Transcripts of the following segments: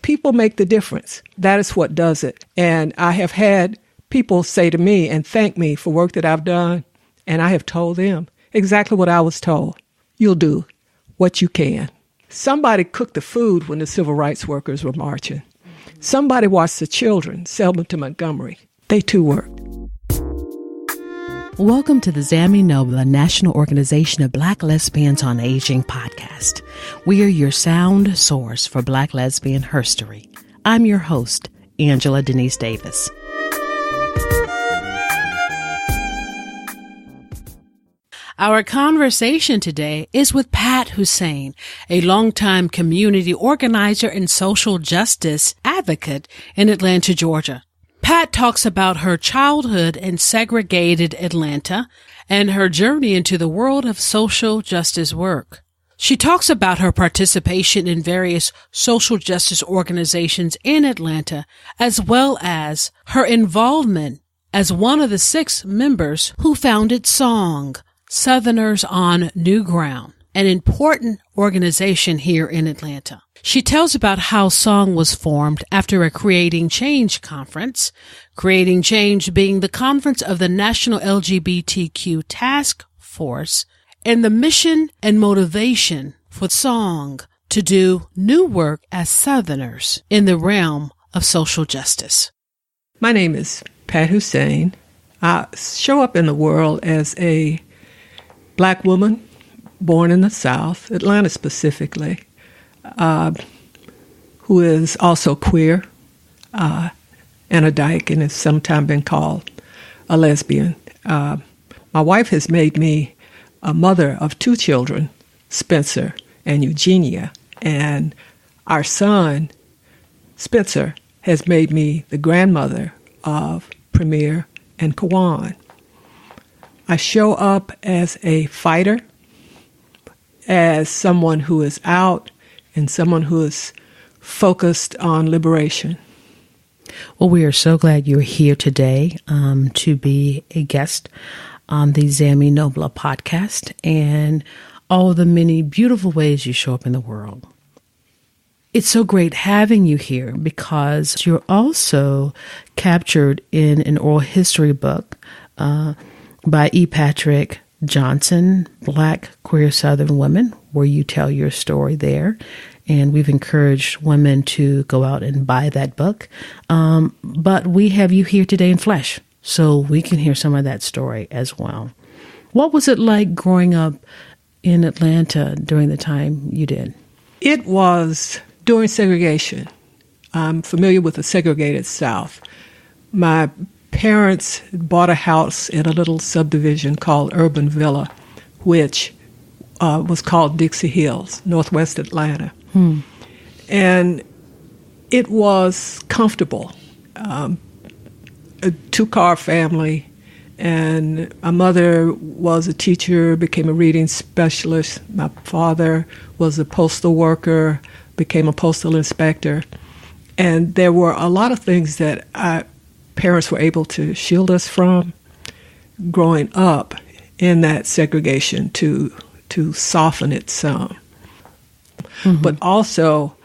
people make the difference. That is what does it. And I have had people say to me and thank me for work that I've done, and I have told them exactly what I was told. You'll do what you can. Somebody cooked the food when the civil rights workers were marching. Somebody watched the children, Selma to Montgomery. They too worked. Welcome to the Zami Nobla National Organization of Black Lesbians on Aging podcast. We are your sound source for Black lesbian herstory. I'm your host, Angela Denise Davis. Our conversation today is with Pat Hussain, a longtime community organizer and social justice advocate in Atlanta, Georgia. Pat talks about her childhood in segregated Atlanta and her journey into the world of social justice work. She talks about her participation in various social justice organizations in Atlanta, as well as her involvement as one of the 6 members who founded SONG, Southerners on New Ground, an important organization here in Atlanta. She tells about how SONG was formed after a Creating Change conference, Creating Change being the conference of the National LGBTQ Task Force, and the mission and motivation for SONG to do new work as Southerners in the realm of social justice. My name is Pat Hussain. I show up in the world as a Black woman born in the South, Atlanta specifically, who is also queer and a dyke and has sometimes been called a lesbian. My wife has made me a mother of 2 children, Spencer and Eugenia, and our son, Spencer, has made me the grandmother of Premier and Kawan. I show up as a fighter, as someone who is out and someone who is focused on liberation. Well, we are so glad you're here today to be a guest on the Zami Nobla podcast and all the many beautiful ways you show up in the world. It's so great having you here because you're also captured in an oral history book by E. Patrick Johnson, Black Queer Southern Women, where you tell your story there. And we've encouraged women to go out and buy that book. But we have you here today in flesh, so we can hear some of that story as well. What was it like growing up in Atlanta during the time you did? It was during segregation. I'm familiar with the segregated South. My parents bought a house in a little subdivision called Urban Villa, which was called Dixie Hills, Northwest Atlanta. And it was comfortable, a 2-car family, and my mother was a teacher, became a reading specialist. My father was a postal worker, became a postal inspector. And there were a lot of things that parents were able to shield us from growing up in that segregation to soften it some. Mm-hmm. But also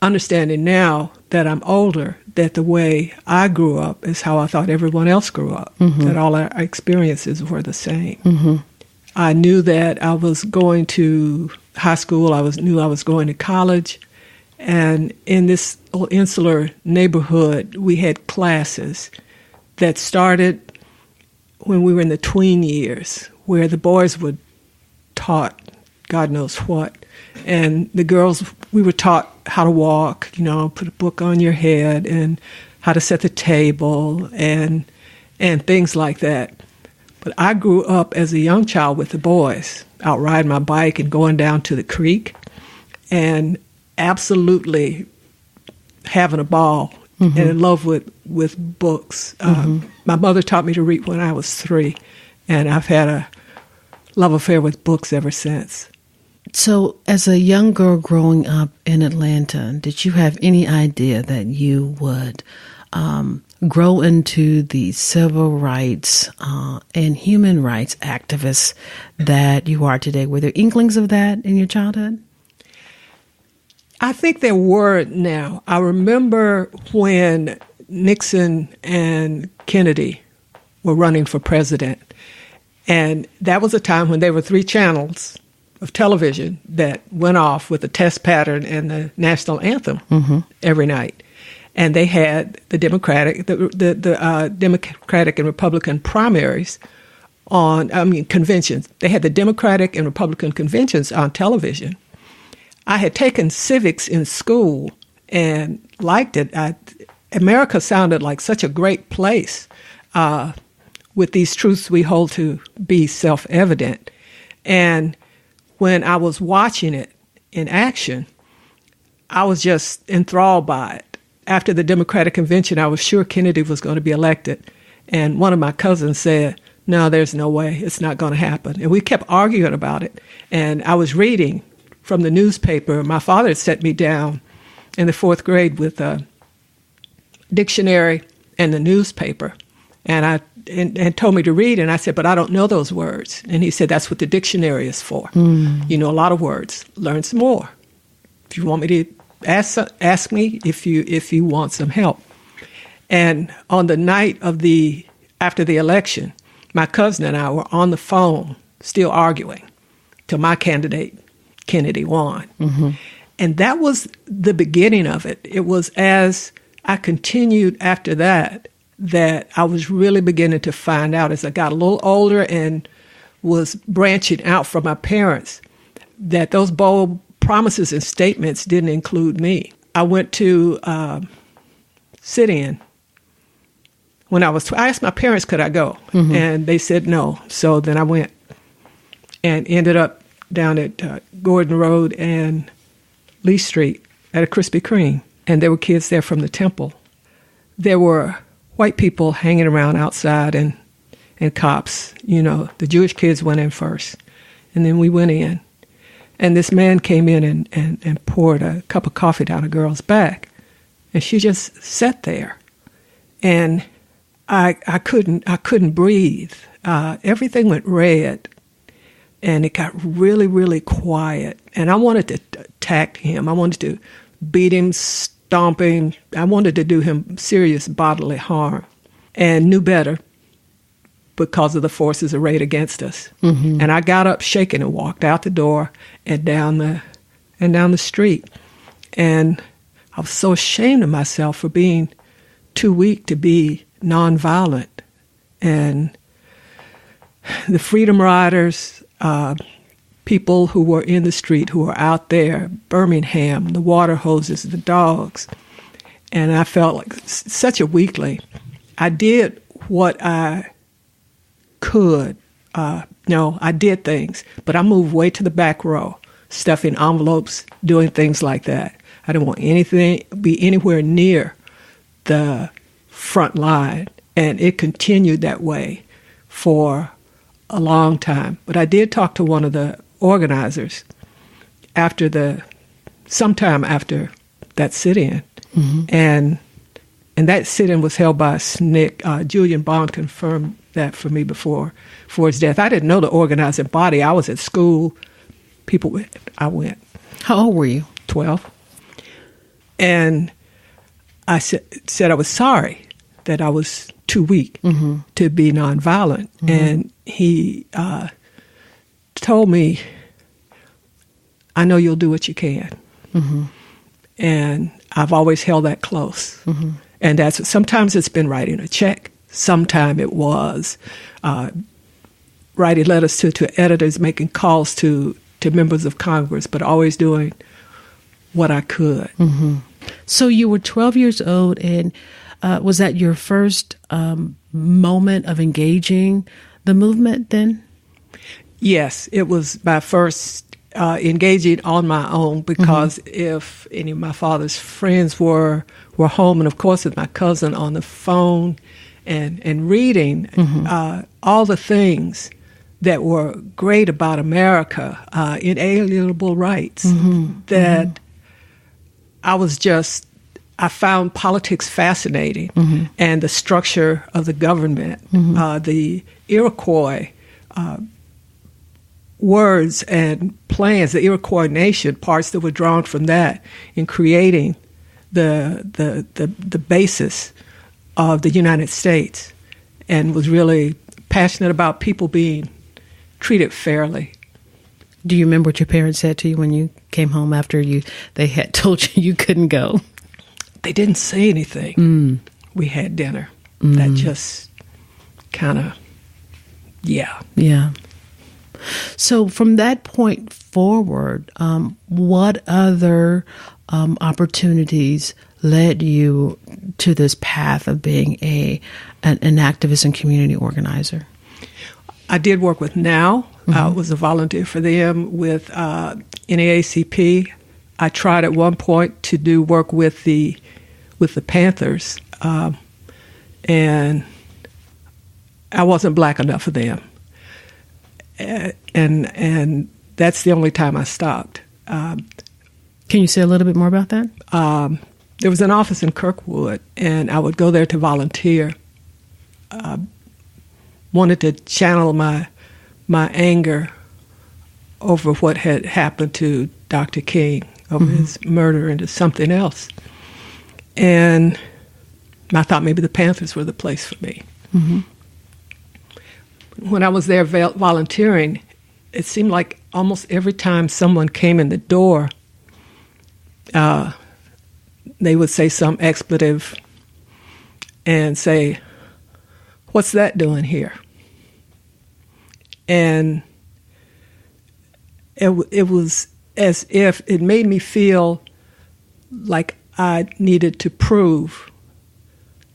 understanding now that I'm older, that the way I grew up is how I thought everyone else grew up, that all our experiences were the same. Mm-hmm. I knew that I was going to high school, knew I was going to college, and in this little insular neighborhood, we had classes that started when we were in the tween years, where the boys were taught God knows what, and the girls, we were taught how to walk, put a book on your head, and how to set the table, and things like that. But I grew up as a young child with the boys, out riding my bike and going down to the creek, and absolutely having a ball and in love with books. My mother taught me to read when I was 3, and I've had a love affair with books ever since. So as a young girl growing up in Atlanta, did you have any idea that you would grow into the civil rights and human rights activist that you are today? Were there inklings of that in your childhood? I think there were now. I remember when Nixon and Kennedy were running for president. And that was a time when there were 3 channels of television that went off with the test pattern and the national anthem every night. And they had the Democratic and Republican primaries conventions. They had the Democratic and Republican conventions on television. I had taken civics in school and liked it. America sounded like such a great place with these truths we hold to be self-evident. And when I was watching it in action, I was just enthralled by it. After the Democratic convention, I was sure Kennedy was going to be elected. And one of my cousins said, no, there's no way. It's not going to happen. And we kept arguing about it. And I was reading from the newspaper. My father had set me down in the 4th grade with a dictionary and the newspaper. And told me to read, and I said, but I don't know those words. And he said, that's what the dictionary is for. You know a lot of words. Learn some more. If you want me to ask me if you want some help. And on the night after the election, my cousin and I were on the phone still arguing till my candidate, Kennedy, won. And that was the beginning of it. It was as I continued after that I was really beginning to find out as I got a little older and was branching out from my parents that those bold promises and statements didn't include me. I went to sit-in when I asked my parents, could I go? And they said no. So then I went and ended up down at Gordon Road and Lee Street at a Krispy Kreme. And there were kids there from the temple. There were white people hanging around outside and cops. You know, the Jewish kids went in first. And then we went in. And this man came in and poured a cup of coffee down a girl's back. And she just sat there. And I couldn't breathe. Everything went red. And it got really, really quiet. And I wanted to attack him. I wanted to beat him, stomp him. I wanted to do him serious bodily harm. And knew better because of the forces arrayed against us. And I got up shaking and walked out the door and down the street. And I was so ashamed of myself for being too weak to be nonviolent. And the Freedom Riders, people who were in the street, who were out there, Birmingham, the water hoses, the dogs. And I felt like such a weakling. I did what I could. I did things, but I moved way to the back row, stuffing envelopes, doing things like that. I didn't want anything be anywhere near the front line, and it continued that way for a long time. But I did talk to one of the organizers sometime after that sit-in, and that sit-in was held by a SNCC. Julian Bond confirmed that for me before his death. I didn't know the organizing body. I was at school. I went. How old were you? 12. And I said I was sorry that I was too weak to be nonviolent. And he told me, I know you'll do what you can. And I've always held that close. And sometimes it's been writing a check. Sometimes it was writing letters to editors, making calls to members of Congress, but always doing what I could. So you were 12 years old, and was that your first moment of engaging the movement then? Yes, it was my first engaging on my own, because if any of my father's friends were home, and of course with my cousin on the phone and reading all the things that were great about America, inalienable rights, that I found politics fascinating, and the structure of the government. The Iroquois words and plans, the coordination parts that were drawn from that in creating the basis of the United States, and was really passionate about people being treated fairly. Do you remember what your parents said to you when you came home after they had told you couldn't go? They didn't say anything. We had dinner. That just kind of, yeah. So from that point forward, what other opportunities led you to this path of being an activist and community organizer? I did work with NOW. I was a volunteer for them with NAACP. I tried at one point to do work with the Panthers, and I wasn't black enough for them. And that's the only time I stopped. Can you say a little bit more about that? There was an office in Kirkwood, and I would go there to volunteer. Wanted to channel my anger over what had happened to Dr. King, over his murder, into something else. And I thought maybe the Panthers were the place for me. When I was there volunteering, it seemed like almost every time someone came in the door, they would say some expletive and say, "What's that doing here?" And it was as if it made me feel like I needed to prove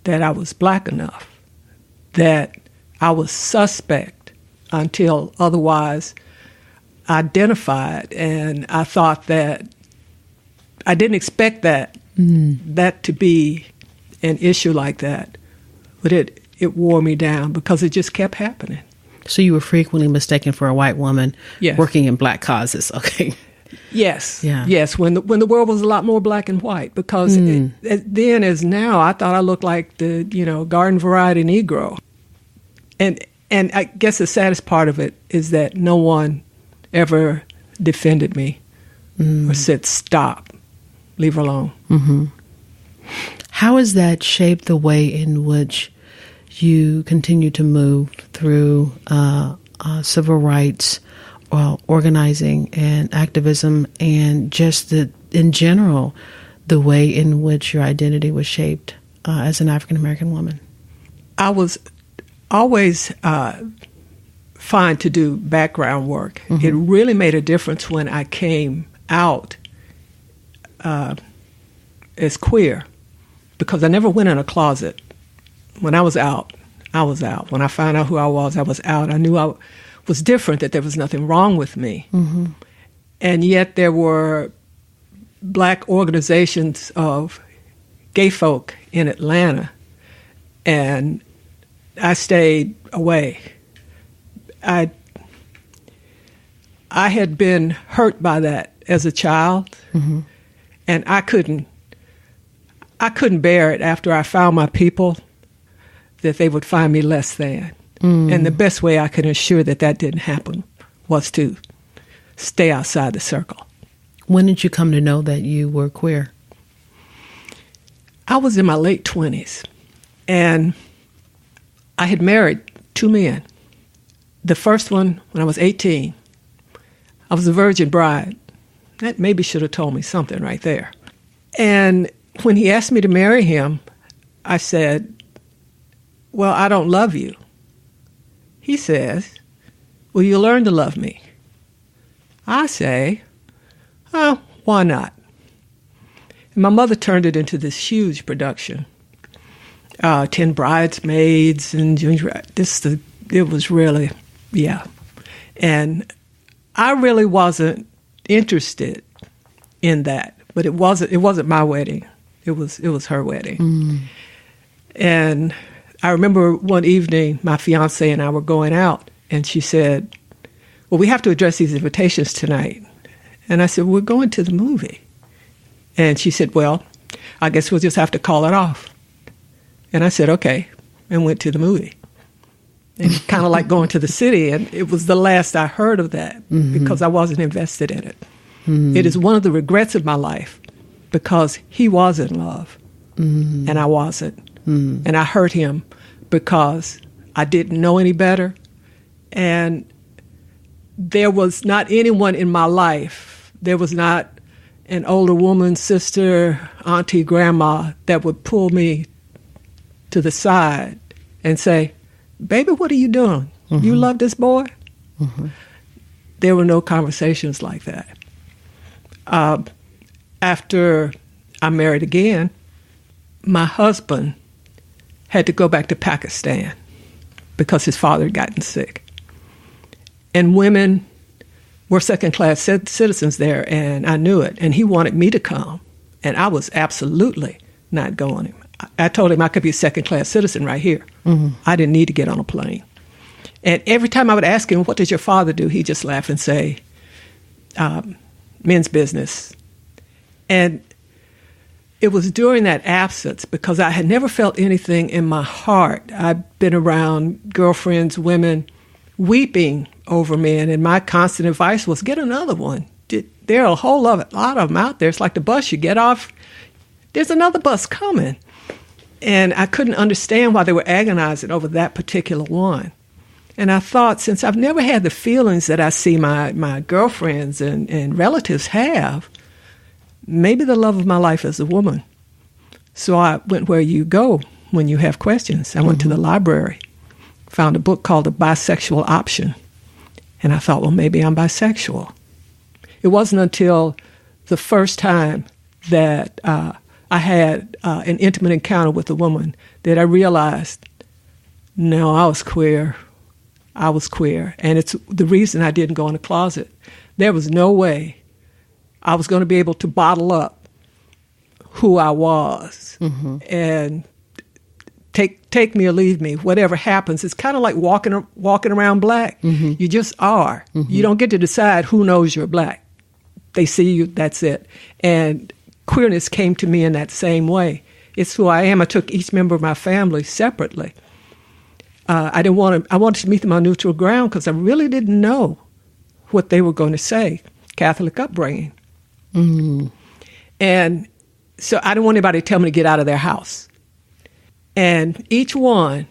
that I was black enough, that I was suspect until otherwise identified. And I thought that I didn't expect that to be an issue like that, but it wore me down because it just kept happening. So you were frequently mistaken for a white woman Yes. working in black causes. Okay. Yes. Yeah. Yes. When the world was a lot more black and white, because then as now, I thought I looked like the garden variety Negro, and I guess the saddest part of it is that no one ever defended me or said stop, leave her alone. How has that shaped the way in which you continue to move through civil rights, organizing and activism, and just in general, the way in which your identity was shaped as an African American woman? I was always fine to do background work. It really made a difference when I came out as queer, because I never went in a closet. When I was out, I was out. When I found out who I was out. I knew I was different, that there was nothing wrong with me. And yet there were black organizations of gay folk in Atlanta, and I stayed away. I had been hurt by that as a child, and I couldn't bear it after I found my people, that they would find me less than. And the best way I could ensure that didn't happen was to stay outside the circle. When did you come to know that you were queer? I was in my late 20s, and I had married 2 men. The first one, when I was 18, I was a virgin bride. That maybe should have told me something right there. And when he asked me to marry him, I said, "Well, I don't love you." He says, "Well, you learn to love me." I say, "Oh, why not?" And my mother turned it into this huge production. 10 bridesmaids and junior. It was really, yeah. And I really wasn't interested in that, but it wasn't my wedding. It was her wedding. And I remember one evening, my fiance and I were going out, and she said, "Well, we have to address these invitations tonight." And I said, "We're going to the movie." And she said, "Well, I guess we'll just have to call it off." And I said, "Okay," and went to the movie. and kind of like going to the city. And it was the last I heard of that because I wasn't invested in it. It is one of the regrets of my life because he was in love and I wasn't. And I hurt him because I didn't know any better. And there was not anyone in my life. There was not an older woman, sister, auntie, grandma that would pull me to the side and say, baby, what are you doing? You love this boy? There were no conversations like that. After I married again, my husband had to go back to Pakistan because his father had gotten sick. And women were second-class citizens there, and I knew it. And he wanted me to come, and I was absolutely not going. I told him I could be a second-class citizen right here. I didn't need to get on a plane. And every time I would ask him, what does your father do? He'd just laugh and say, men's business. And it was during that absence, because I had never felt anything in my heart. I'd been around girlfriends, women, weeping over men, and my constant advice was, get another one. There are a whole lot of them out there. It's like the bus. You get off, there's another bus coming. And I couldn't understand why they were agonizing over that particular one. And I thought, since I've never had the feelings that I see my girlfriends and relatives have, maybe the love of my life is a woman. So I went where you go when you have questions. I went to the library, found a book called The Bisexual Option. And I thought, well, maybe I'm bisexual. It wasn't until the first time that I had an intimate encounter with a woman that I realized, no, I was queer. I was queer. And it's the reason I didn't go in the closet. There was no way I was going to be able to bottle up who I was and take me or leave me. Whatever happens, it's kind of like walking around black. You just are. You don't get to decide who knows you're black. They see you, that's it. And queerness came to me in that same way. It's who I am. I took each member of my family separately. I wanted to meet them on neutral ground because I really didn't know what they were going to say. Catholic upbringing. And so I didn't want anybody to tell me to get out of their house. And each one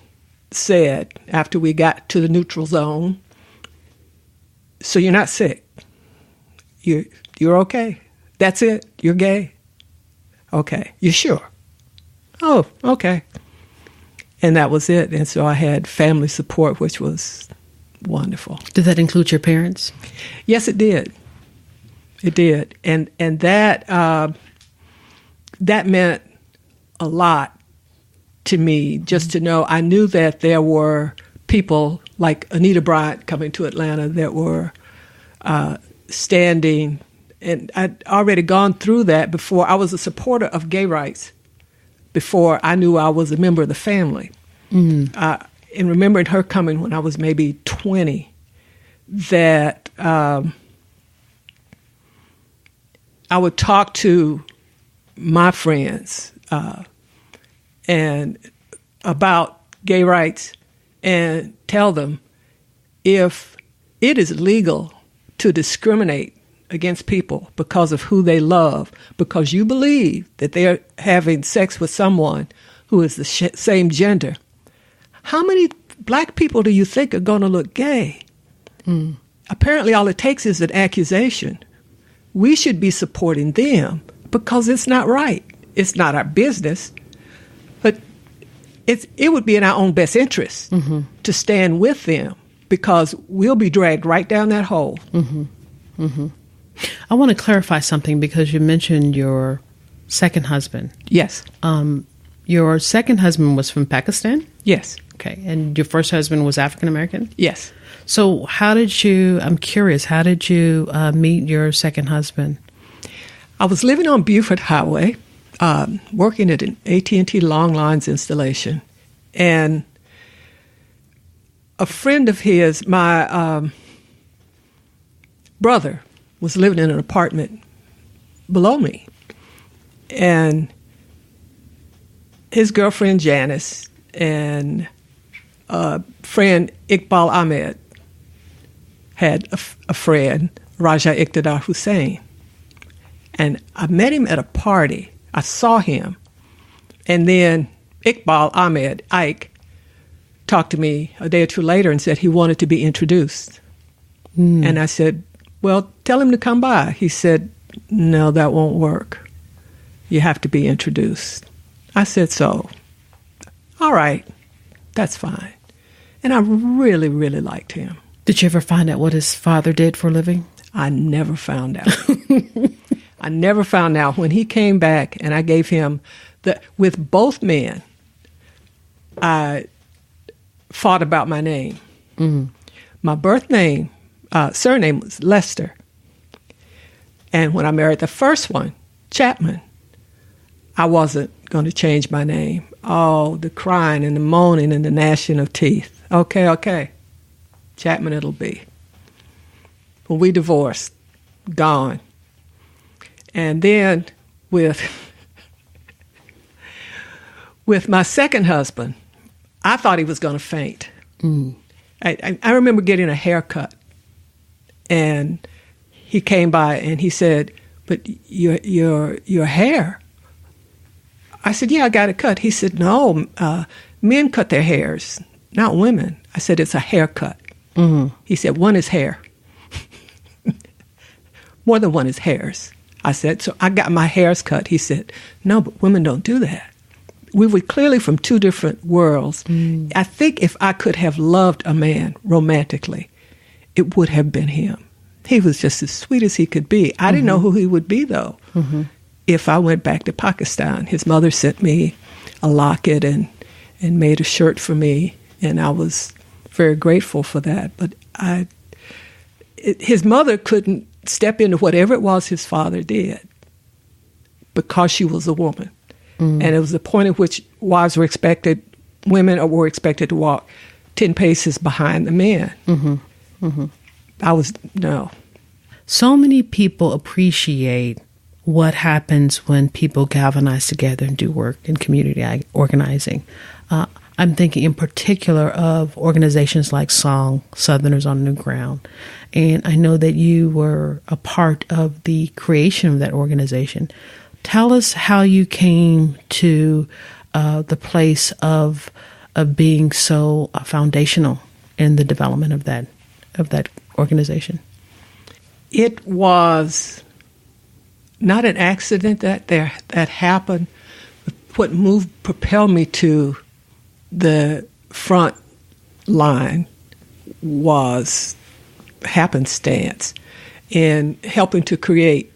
said, after we got to the neutral zone, so you're not sick. You're okay. That's it. You're gay. Okay. You sure? Oh, okay. And that was it. And so I had family support, which was wonderful. Did that include your parents? Yes, it did. It did. And that meant a lot to me, just to know. I knew that there were people like Anita Bryant coming to Atlanta that were standing. And I'd already gone through that before. I was a supporter of gay rights before I knew I was a member of the family. And remembering her coming when I was maybe 20, that I would talk to my friends and about gay rights and tell them, if it is legal to discriminate against people because of who they love, because you believe that they're having sex with someone who is the same gender, how many black people do you think are going to look gay? Apparently all it takes is an accusation. We should be supporting them because it's not right. It's not our business. But it would be in our own best interest to stand with them, because we'll be dragged right down that hole. I want to clarify something, because you mentioned your second husband. Yes. Your second husband was from Pakistan? Yes. Okay. And your first husband was African American? Yes. So I'm curious, how did you meet your second husband? I was living on Beaufort Highway, working at an AT&T long lines installation. And a friend of his, my brother, was living in an apartment below me. And his girlfriend, Janice, and friend Iqbal Ahmed had a friend, Raja Iqtidar Hussain. And I met him at a party. I saw him. And then Iqbal Ahmed, Ike, talked to me a day or two later and said he wanted to be introduced. And I said, well, tell him to come by. He said, no, that won't work. You have to be introduced. I said, so, all right, that's fine. And I really, really liked him. Did you ever find out what his father did for a living? I never found out. I never found out. When he came back and I gave him with both men, I fought about my name. My birth name, surname was Lester. And when I married the first one, Chapman, I wasn't going to change my name. Oh, the crying and the moaning and the gnashing of teeth. Okay. Chapman it'll be. When we divorced, gone. And then with my second husband, I thought he was going to faint. I remember getting a haircut, and he came by and he said, but your hair. I said, yeah, I got it cut. He said, no, men cut their hairs, not women. I said, it's a haircut. He said, one is hair. More than one is hairs. I said, so I got my hairs cut. He said, no, but women don't do that. We were clearly from two different worlds. I think if I could have loved a man romantically, it would have been him. He was just as sweet as he could be. I didn't know who he would be, though. If I went back to Pakistan, his mother sent me a locket and made a shirt for me, and I was very grateful for that. But his mother couldn't step into whatever it was his father did because she was a woman. And it was the point at which women were expected to walk 10 paces behind the men. No. So many people appreciate what happens when people galvanize together and do work in community organizing. I'm thinking in particular of organizations like SONG, Southerners on New Ground. And I know that you were a part of the creation of that organization. Tell us how you came to the place of being so foundational in the development of that organization. It was not an accident that happened. What propelled me to the front line was happenstance in helping to create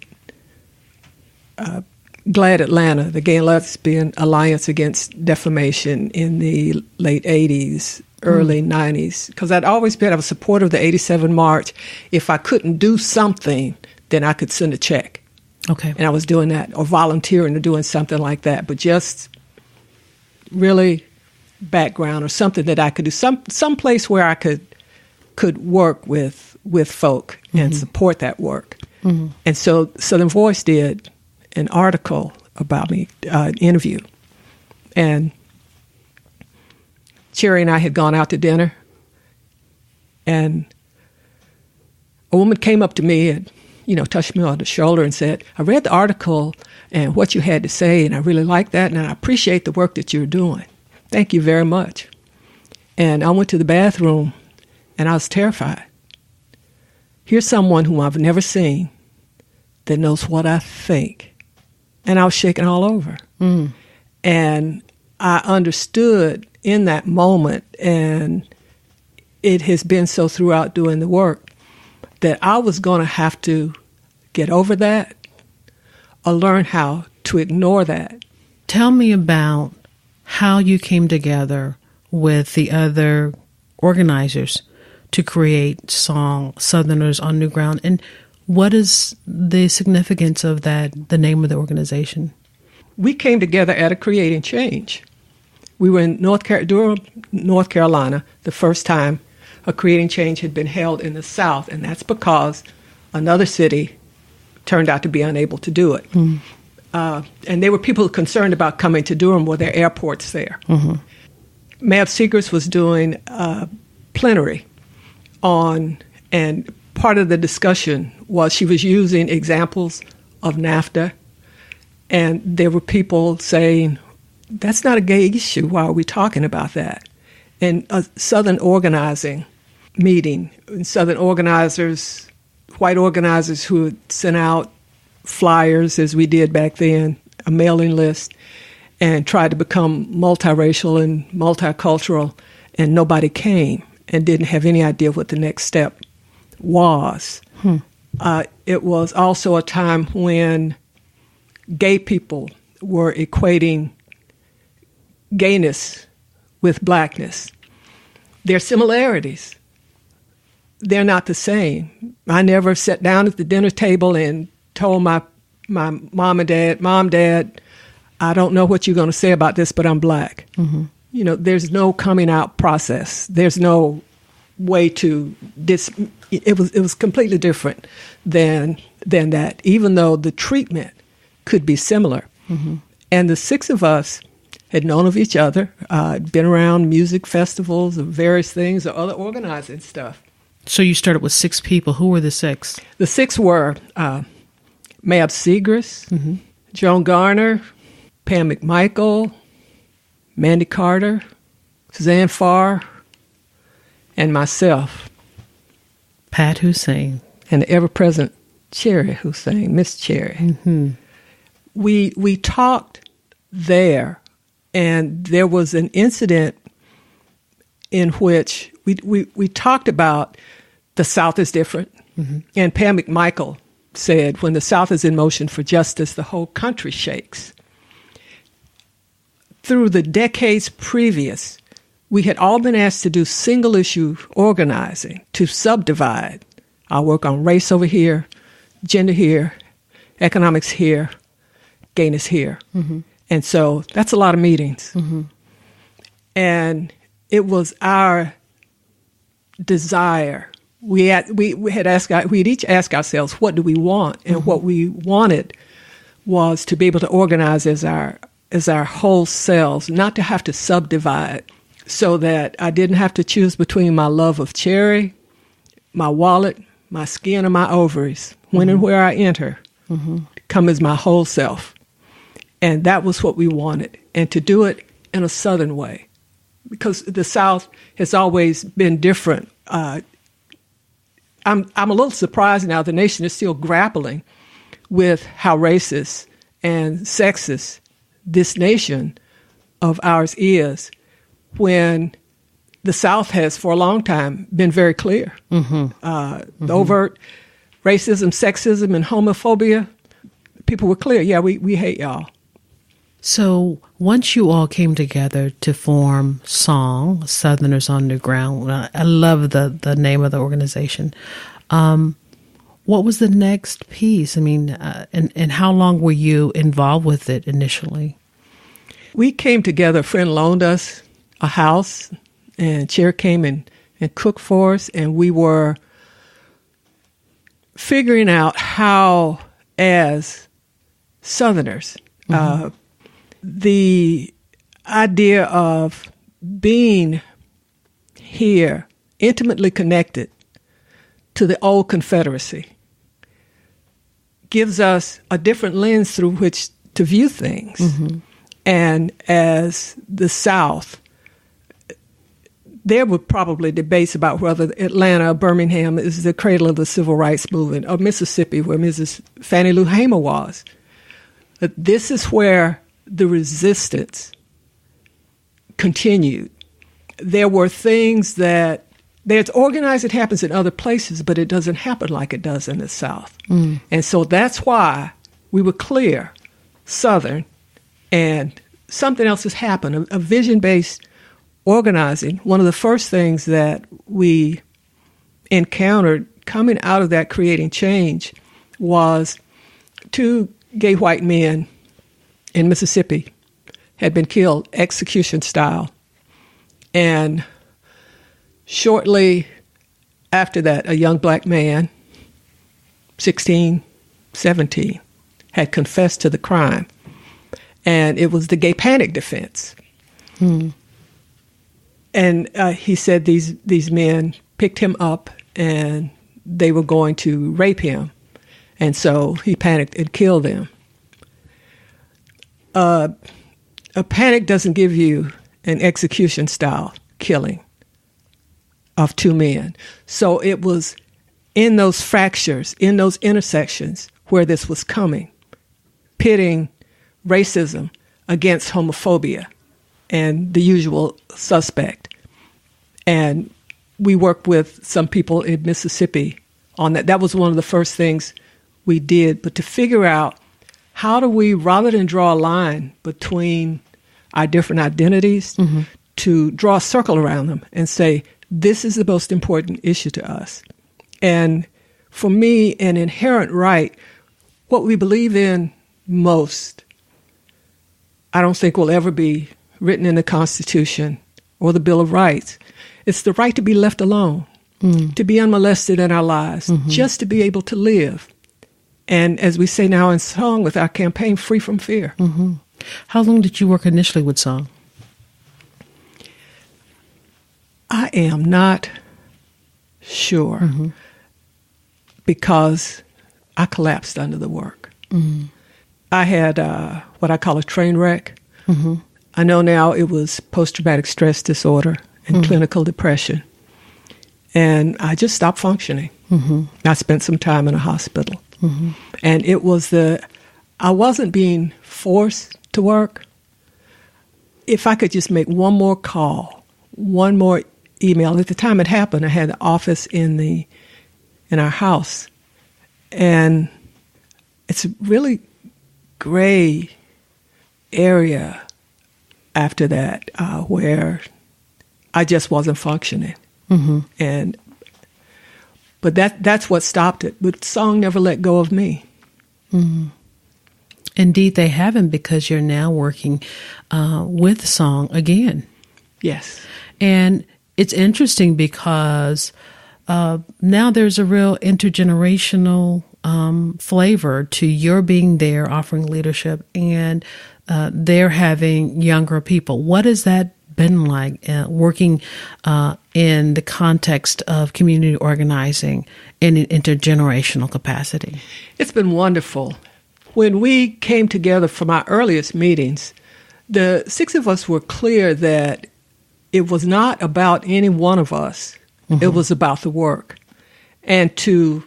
GLAAD Atlanta, the Gay and Lesbian Alliance Against Defamation, in the late 80s, early 90s, because I was a supporter of the 87 March. If I couldn't do something, then I could send a check. Okay. And I was doing that, or volunteering or doing something like that, but just really background or something that I could do, some place where I could work with folk and support that work. And so Southern Voice did an article about me, an interview. And Cherry and I had gone out to dinner, and a woman came up to me and, touched me on the shoulder and said, I read the article and what you had to say, and I really like that, and I appreciate the work that you're doing. Thank you very much. And I went to the bathroom, and I was terrified. Here's someone whom I've never seen that knows what I think. And I was shaking all over. And I understood in that moment, and it has been so throughout doing the work, that I was going to have to get over that or learn how to ignore that. Tell me about how you came together with the other organizers to create SONG, Southerners on New Ground, and what is the significance of that, the name of the organization? We came together at a Creating Change. We were in Durham, North Carolina, the first time a Creating Change had been held in the South, and that's because another city turned out to be unable to do it. And there were people concerned about coming to Durham where there are airports there. Mab Segrest was doing plenary on, and part of the discussion was she was using examples of NAFTA, and there were people saying, that's not a gay issue, why are we talking about that? And a Southern organizing meeting, Southern organizers, white organizers who had sent out flyers, as we did back then, a mailing list, and tried to become multiracial and multicultural, and nobody came and didn't have any idea what the next step was. It was also a time when gay people were equating gayness with blackness. There are similarities. They're not the same. I never sat down at the dinner table and told my mom and dad, Mom, Dad, I don't know what you're going to say about this, but I'm black. Mm-hmm. You know, there's no coming out process. There's no way to it was completely different than that, even though the treatment could be similar. Mm-hmm. And the six of us had known of each other, been around music festivals or various things or other organizing stuff. So you started with six people. Who were the six? The six were Mab Segrest, mm-hmm. Joan Garner, Pam McMichael, Mandy Carter, Suzanne Farr, and myself. Pat Hussain. And the ever-present Cherry Hussain, Miss Cherry. Mm-hmm. We talked there, and there was an incident in which we talked about the South is different. Mm-hmm. And Pam McMichael said, when the South is in motion for justice, the whole country shakes. Through the decades previous, we had all been asked to do single-issue organizing, to subdivide. I'll work on race over here, gender here, economics here, gayness here. Mm-hmm. And so that's a lot of meetings. Mm-hmm. And it was our desire. We'd each ask ourselves, what do we want? And mm-hmm. what we wanted was to be able to organize as our whole selves, not to have to subdivide, so that I didn't have to choose between my love of Cherry, my wallet, my skin, or my ovaries. When mm-hmm. and where I enter, mm-hmm. come as my whole self. And that was what we wanted, and to do it in a Southern way, because the South has always been different. I'm a little surprised now the nation is still grappling with how racist and sexist this nation of ours is, when the South has for a long time been very clear. Mm-hmm. Mm-hmm. The overt racism, sexism, and homophobia, people were clear. Yeah, we hate y'all. So once you all came together to form SONG, Southerners Underground, I love the name of the organization. What was the next piece? I mean, and how long were you involved with it initially? We came together. A friend loaned us a house, and Cher came and cooked for us, and we were figuring out how, as Southerners, mm-hmm. The idea of being here, intimately connected to the old Confederacy, gives us a different lens through which to view things. Mm-hmm. And as the South, there were probably debates about whether Atlanta or Birmingham is the cradle of the civil rights movement, or Mississippi, where Mrs. Fannie Lou Hamer was. But this is where the resistance continued. There were things that there's organized, it happens in other places, but it doesn't happen like it does in the South. Mm. And so that's why we were clear, Southern, and something else has happened, a vision-based organizing. One of the first things that we encountered coming out of that creating change was two gay white men in Mississippi had been killed execution style. And shortly after that, a young black man, 16, 17, had confessed to the crime. And it was the gay panic defense. Hmm. And he said these men picked him up and they were going to rape him. And so he panicked and killed them. A panic doesn't give you an execution style killing of two men. So it was in those fractures, in those intersections where this was coming, pitting racism against homophobia and the usual suspect. And we worked with some people in Mississippi on that. That was one of the first things we did. But to figure out how do we, rather than draw a line between our different identities, to draw a circle around them and say, this is the most important issue to us. And for me, an inherent right, what we believe in most, I don't think will ever be written in the Constitution or the Bill of Rights. It's the right to be left alone, to be unmolested in our lives, just to be able to live. And as we say now in song with our campaign, free from fear. How long did you work initially with song? I am not sure because I collapsed under the work. I had what I call a train wreck. I know now it was post-traumatic stress disorder and clinical depression. And I just stopped functioning. I spent some time in a hospital. And it was I wasn't being forced to work. If I could just make one more call, one more email. At the time it happened, I had an office in our house. And it's a really gray area after that where I just wasn't functioning. But that's what stopped it. But song never let go of me. Indeed, they haven't, because you're now working with song again. Yes. And it's interesting because now there's a real intergenerational flavor to your being there, offering leadership, and they're having younger people. What has that been like working in the context of community organizing in an intergenerational capacity? It's been wonderful. When we came together from our earliest meetings, the six of us were clear that it was not about any one of us. It was about the work. And to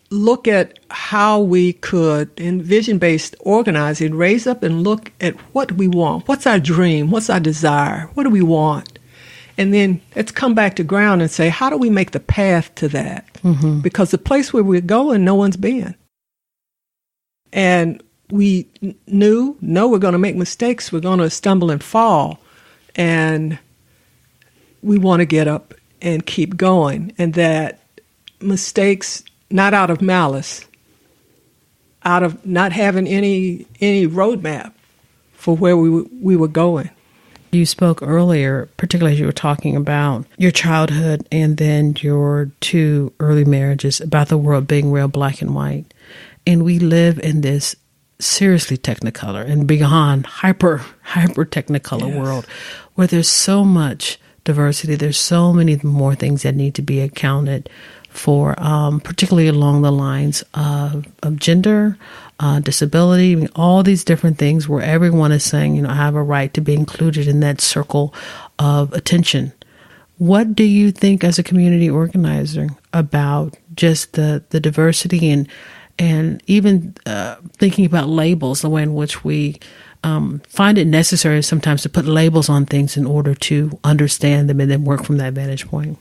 look at how we could, in vision-based organizing, raise up and look at what we want. What's our dream? What's our desire? What do we want? And then let's come back to ground and say, how do we make the path to that? Because the place where we're going, no one's been. And we know we're going to make mistakes. We're going to stumble and fall. And we want to get up and keep going. And that mistakes, not out of malice, out of not having any roadmap for where we were going. You spoke earlier, particularly as you were talking about your childhood and then your two early marriages, about the world being real black and white. And we live in this seriously technicolor and beyond hyper technicolor world where there's so much diversity. There's so many more things that need to be accounted for, particularly along the lines of gender, disability, I mean, all these different things where everyone is saying, I have a right to be included in that circle of attention. What do you think as a community organizer about just the diversity and even thinking about labels, the way in which we find it necessary sometimes to put labels on things in order to understand them and then work from that vantage point?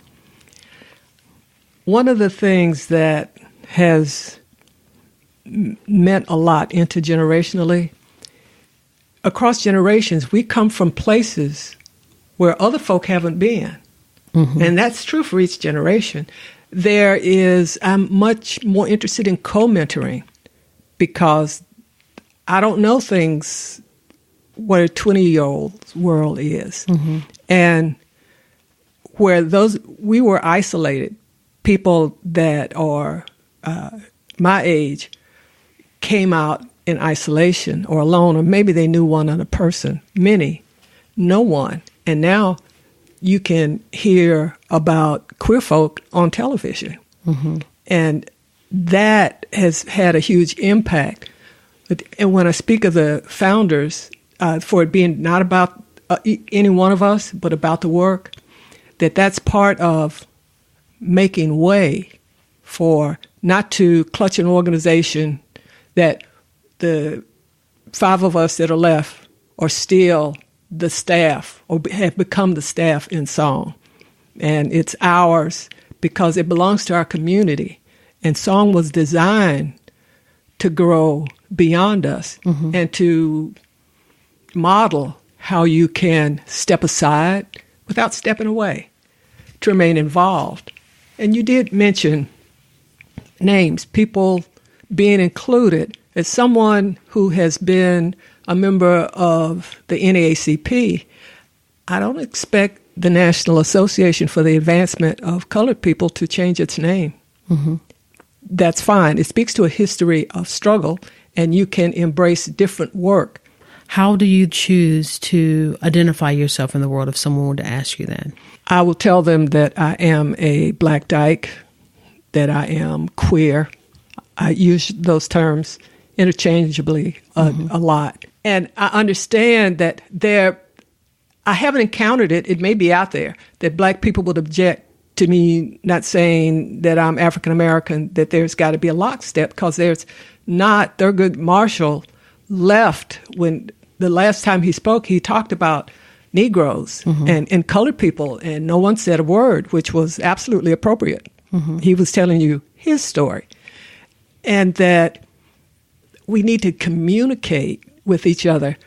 One of the things that has meant a lot intergenerationally, across generations, we come from places where other folk haven't been. And that's true for each generation. I'm much more interested in co-mentoring because I don't know things what a 20-year-old's world is. And where we were isolated, people that are my age came out in isolation or alone, or maybe they knew one other person. Many, no one. And now you can hear about queer folk on television. Mm-hmm. And that has had a huge impact. And when I speak of the founders, for it being not about any one of us, but about the work, that's part of making way for not to clutch an organization that the 5 of us that are left are still the staff or have become the staff in song. And it's ours because it belongs to our community. And song was designed to grow beyond us mm-hmm. and to model how you can step aside without stepping away, to remain involved. And you did mention names, people being included. As someone who has been a member of the NAACP, I don't expect the National Association for the Advancement of Colored People to change its name. Mm-hmm. That's fine. It speaks to a history of struggle, and you can embrace different work. How do you choose to identify yourself in the world if someone were to ask you that? I will tell them that I am a Black dyke, that I am queer. I use those terms interchangeably a lot. And I understand that I haven't encountered it. It may be out there that Black people would object to me not saying that I'm African American, that there's got to be a lockstep, because there's not. Thurgood Marshall left when the last time he spoke, he talked about Negroes and colored people, and no one said a word, which was absolutely appropriate. Mm-hmm. He was telling you his story. And that we need to communicate with each other.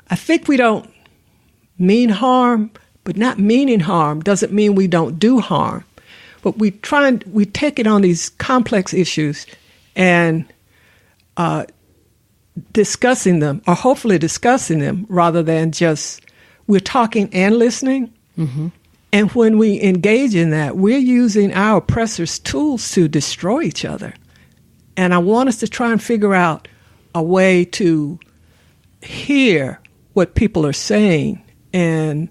I think we don't mean harm, but not meaning harm doesn't mean we don't do harm. But we take it on these complex issues and discussing them, or hopefully discussing them, rather than just we're talking and listening. Mm-hmm. And when we engage in that, we're using our oppressors' tools to destroy each other. And I want us to try and figure out a way to hear what people are saying and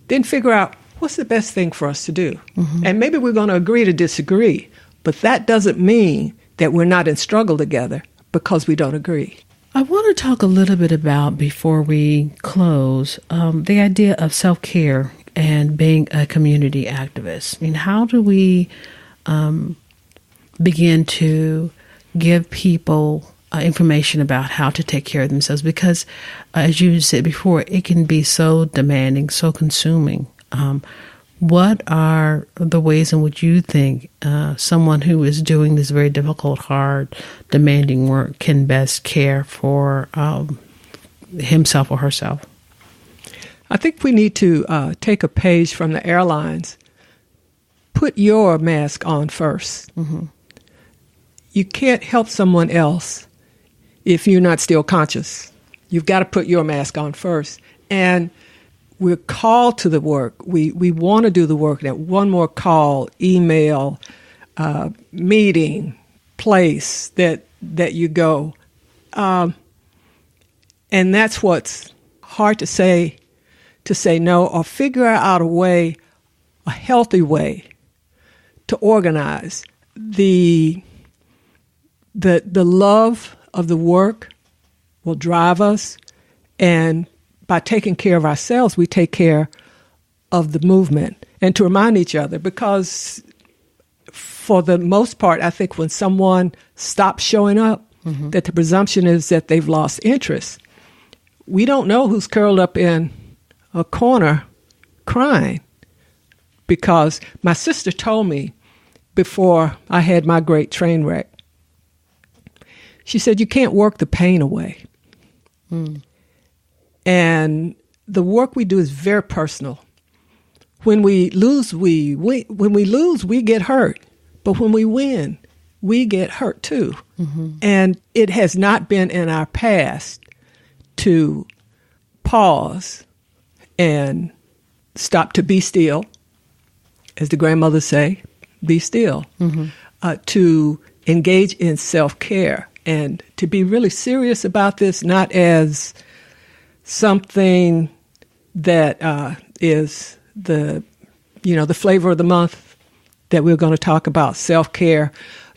then figure out what's the best thing for us to do. Mm-hmm. And maybe we're going to agree to disagree, but that doesn't mean that we're not in struggle together because we don't agree. I want to talk a little bit about, before we close, the idea of self-care and being a community activist. I mean, how do we begin to give people information about how to take care of themselves? Because, as you said before, it can be so demanding, so consuming. What are the ways in which you think someone who is doing this very difficult, hard, demanding work can best care for himself or herself? I think we need to take a page from the airlines. Put your mask on first. Mm-hmm. You can't help someone else if you're not still conscious. You've got to put your mask on first. And we're called to the work. We want to do the work. That one more call, email, meeting, place that you go. And that's what's hard to say no, or figure out a way, a healthy way to organize. The love of the work will drive us, and by taking care of ourselves, we take care of the movement. And to remind each other, because for the most part, I think when someone stops showing up, that the presumption is that they've lost interest. We don't know who's curled up in a corner crying, because my sister told me before I had my great train wreck, she said, you can't work the pain away. Mm. And the work we do is very personal. When we lose, when we lose, we get hurt. But when we win, we get hurt too. Mm-hmm. And it has not been in our past to pause and stop, to be still, as the grandmothers say, be still, to engage in self-care and to be really serious about this, not as something that is the flavor of the month that we're going to talk about, self-care,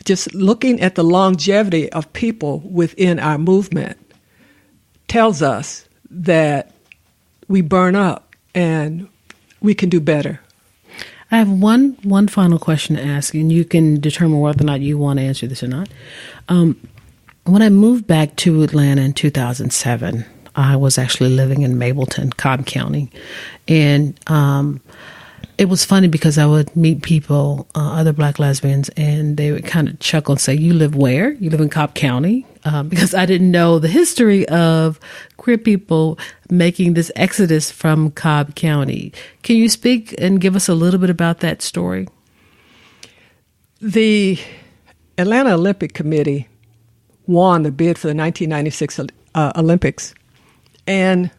just looking at the longevity of people within our movement tells us that we burn up and we can do better. I have one final question to ask, and you can determine whether or not you want to answer this or not. When I moved back to Atlanta in 2007, I was actually living in Mableton, Cobb County. And it was funny because I would meet people, other Black lesbians, and they would kind of chuckle and say, "You live where? You live in Cobb County?" Because I didn't know the history of queer people making this exodus from Cobb County. Can you speak and give us a little bit about that story? The Atlanta Olympic Committee won the bid for the 1996 Olympics. And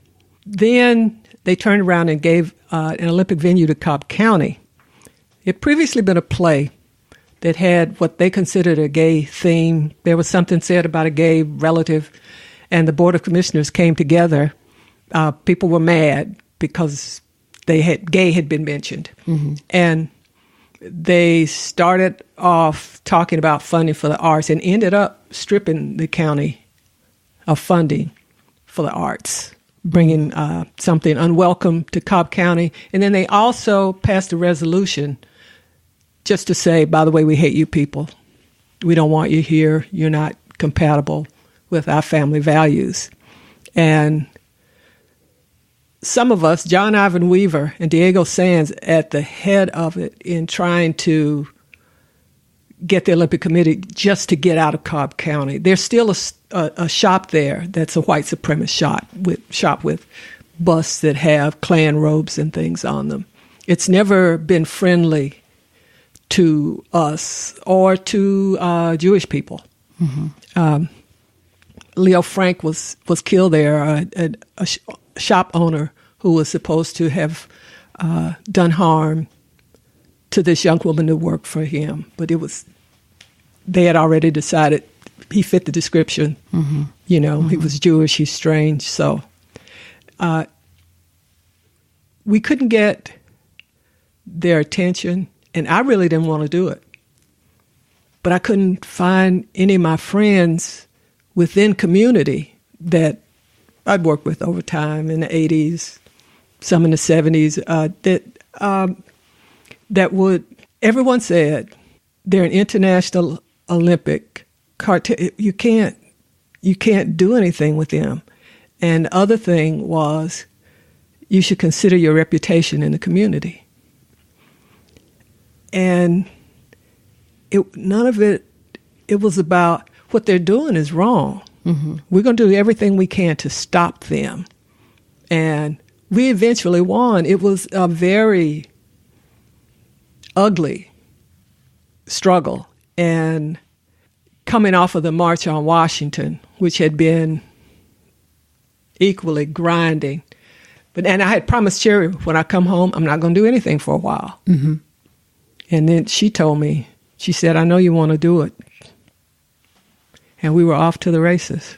then they turned around and gave an Olympic venue to Cobb County. It had previously been a play that had what they considered a gay theme. There was something said about a gay relative, and the Board of Commissioners came together. People were mad because gay had been mentioned. Mm-hmm. And they started off talking about funding for the arts and ended up stripping the county of funding for the arts, bringing something unwelcome to Cobb County. And then they also passed a resolution just to say, by the way, we hate you people. We don't want you here. You're not compatible with our family values. And some of us, John Ivan Weaver and Diego Sands, at the head of it in trying to get the Olympic Committee just to get out of Cobb County. There's still a shop there that's a white supremacist shop with busts that have Klan robes and things on them. It's never been friendly to us or to Jewish people. Mm-hmm. Leo Frank was killed there, a shop owner who was supposed to have done harm to this young woman who worked for him. But they had already decided he fit the description. Mm-hmm. Mm-hmm. He was Jewish, he's strange. So we couldn't get their attention, and I really didn't want to do it. But I couldn't find any of my friends within community that I'd worked with over time in the 80s, some in the 70s, that would, everyone said, they're an international Olympic cartel. You can't do anything with them. And the other thing was, you should consider your reputation in the community. And none of it was about what they're doing is wrong. Mm-hmm. We're going to do everything we can to stop them. And we eventually won. It was a very ugly struggle. And coming off of the March on Washington, which had been equally grinding. And I had promised Sherry, when I come home, I'm not going to do anything for a while. Mm-hmm. And then she told me, she said, I know you want to do it. And we were off to the races.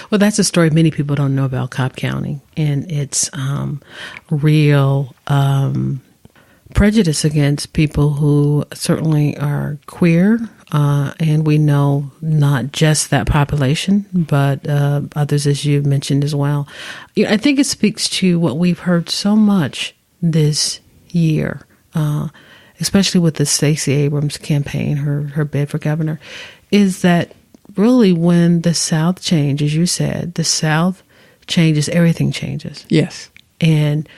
Well, that's a story many people don't know about Cobb County, and it's real prejudice against people who certainly are queer, and we know not just that population, but others, as you mentioned as well. I think it speaks to what we've heard so much this year, especially with the Stacey Abrams campaign, her bid for governor, is that really when the South changes, as you said, the South changes, everything changes. Yes. And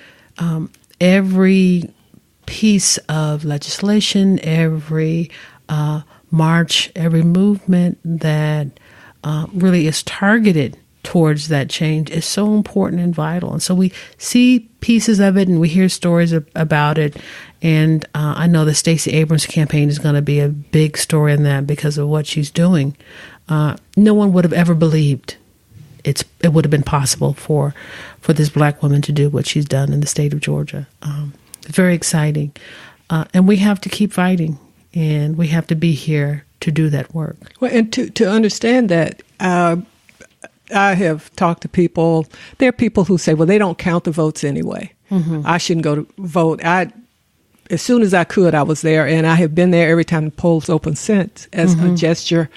every piece of legislation, every march, every movement that really is targeted towards that change is so important and vital. And so we see pieces of it and we hear stories about it. And I know the Stacey Abrams campaign is going to be a big story in that because of what she's doing. No one would have ever believed it would have been possible for this Black woman to do what she's done in the state of Georgia. It's very exciting. And we have to keep fighting, and we have to be here to do that work. Well, and to understand that, I have talked to people. There are people who say, well, they don't count the votes anyway. I shouldn't go to vote. As soon as I could, I was there, and I have been there every time the polls opened since as a gesture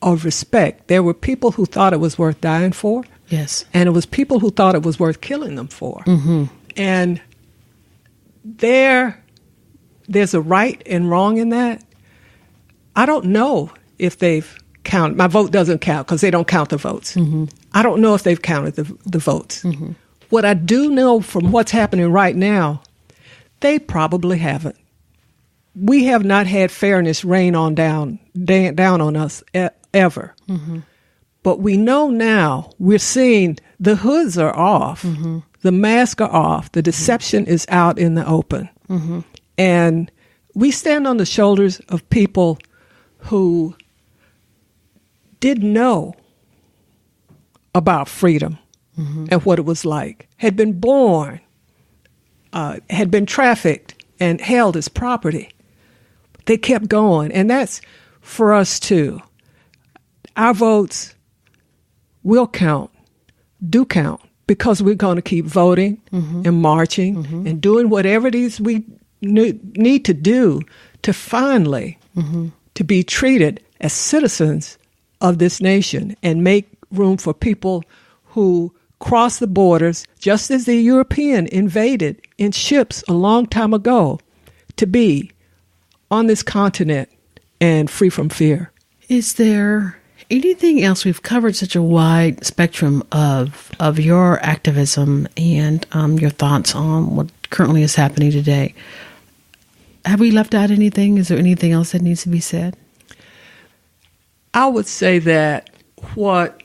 of respect. There were people who thought it was worth dying for. Yes. And it was people who thought it was worth killing them for. And there's a right and wrong in that. I don't know if they've counted. My vote doesn't count because they don't count the votes. I don't know if they've counted the votes. What I do know from what's happening right now, they probably haven't. We have not had fairness rain on down on us ever. But we know now, we're seeing the hoods are off, the masks are off, the deception is out in the open. And we stand on the shoulders of people who didn't know about freedom and what it was like, had been born, had been trafficked and held as property. They kept going, and that's for us too. Our votes will count, do count, because we're going to keep voting and marching and doing whatever it is we need to do to finally to be treated as citizens of this nation and make room for people who cross the borders, just as the European invaded in ships a long time ago, to be on this continent and free from fear. Is there anything else? We've covered such a wide spectrum of your activism and your thoughts on what currently is happening today. Have we left out anything? Is there anything else that needs to be said? I would say that what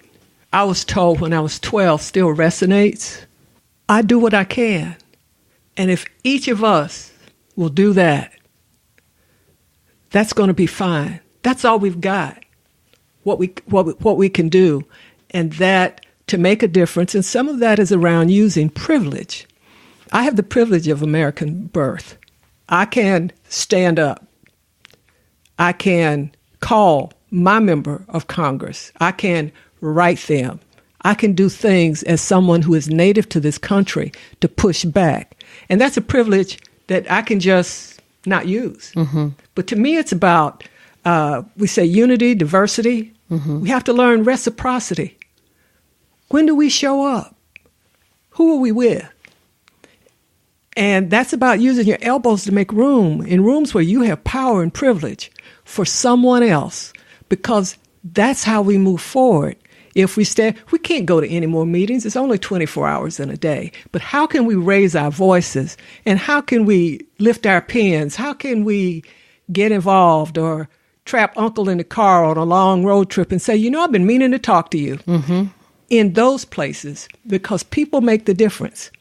I was told when I was 12 still resonates. I do what I can. And if each of us will do that, that's going to be fine. That's all we've got, what we can do, and that to make a difference. And some of that is around using privilege. I have the privilege of American birth. I can stand up. I can call my member of Congress. I can write them. I can do things as someone who is native to this country to push back. And that's a privilege that I can just not use. But to me, it's about, we say unity, diversity. We have to learn reciprocity. When do we show up? Who are we with? And that's about using your elbows to make room in rooms where you have power and privilege for someone else, because that's how we move forward. If we can't go to any more meetings. It's only 24 hours in a day. But how can we raise our voices? And how can we lift our pens? How can we get involved or trap uncle in the car on a long road trip and say, I've been meaning to talk to you. In those places, because people make the difference.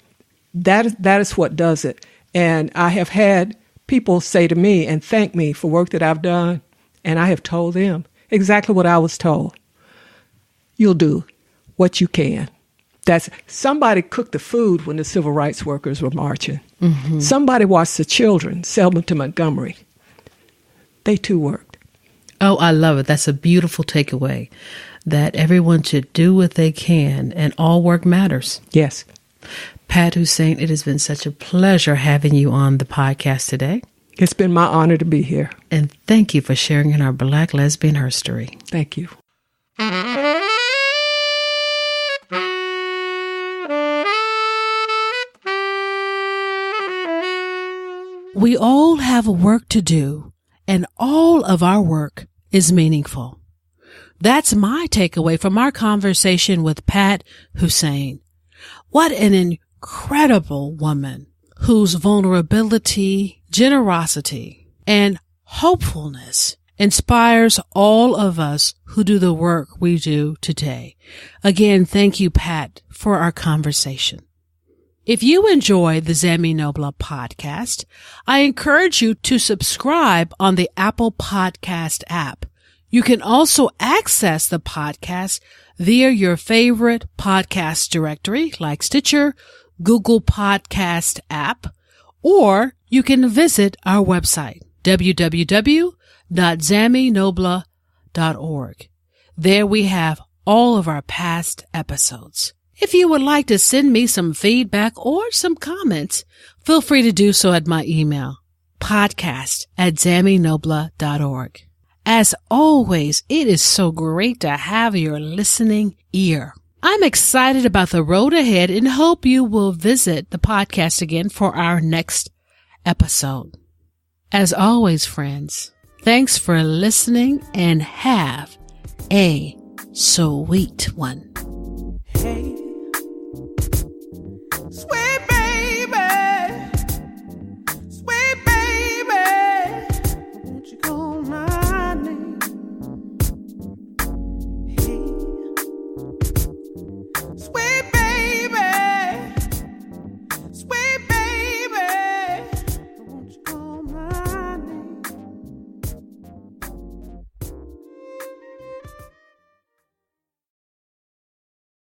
That is what does it. And I have had people say to me and thank me for work that I've done, and I have told them exactly what I was told. You'll do what you can. That's somebody cooked the food when the civil rights workers were marching. Somebody watched the children, Selma to Montgomery. They too worked. Oh, I love it. That's a beautiful takeaway, that everyone should do what they can and all work matters. Yes. Pat Hussain, it has been such a pleasure having you on the podcast today. It's been my honor to be here. And thank you for sharing in our Black lesbian history. Thank you. We all have work to do, and all of our work is meaningful. That's my takeaway from our conversation with Pat Hussain. What an incredible woman whose vulnerability, generosity, and hopefulness inspires all of us who do the work we do today. Again, thank you, Pat, for our conversation. If you enjoy the Zami Nobla podcast, I encourage you to subscribe on the Apple Podcast app. You can also access the podcast via your favorite podcast directory like Stitcher, Google Podcast app, or you can visit our website, www.zaminobla.org. There we have all of our past episodes. If you would like to send me some feedback or some comments, feel free to do so at my email, podcast@zaminobla.org. As always, it is so great to have your listening ear. I'm excited about the road ahead and hope you will visit the podcast again for our next episode. As always, friends, thanks for listening and have a sweet one.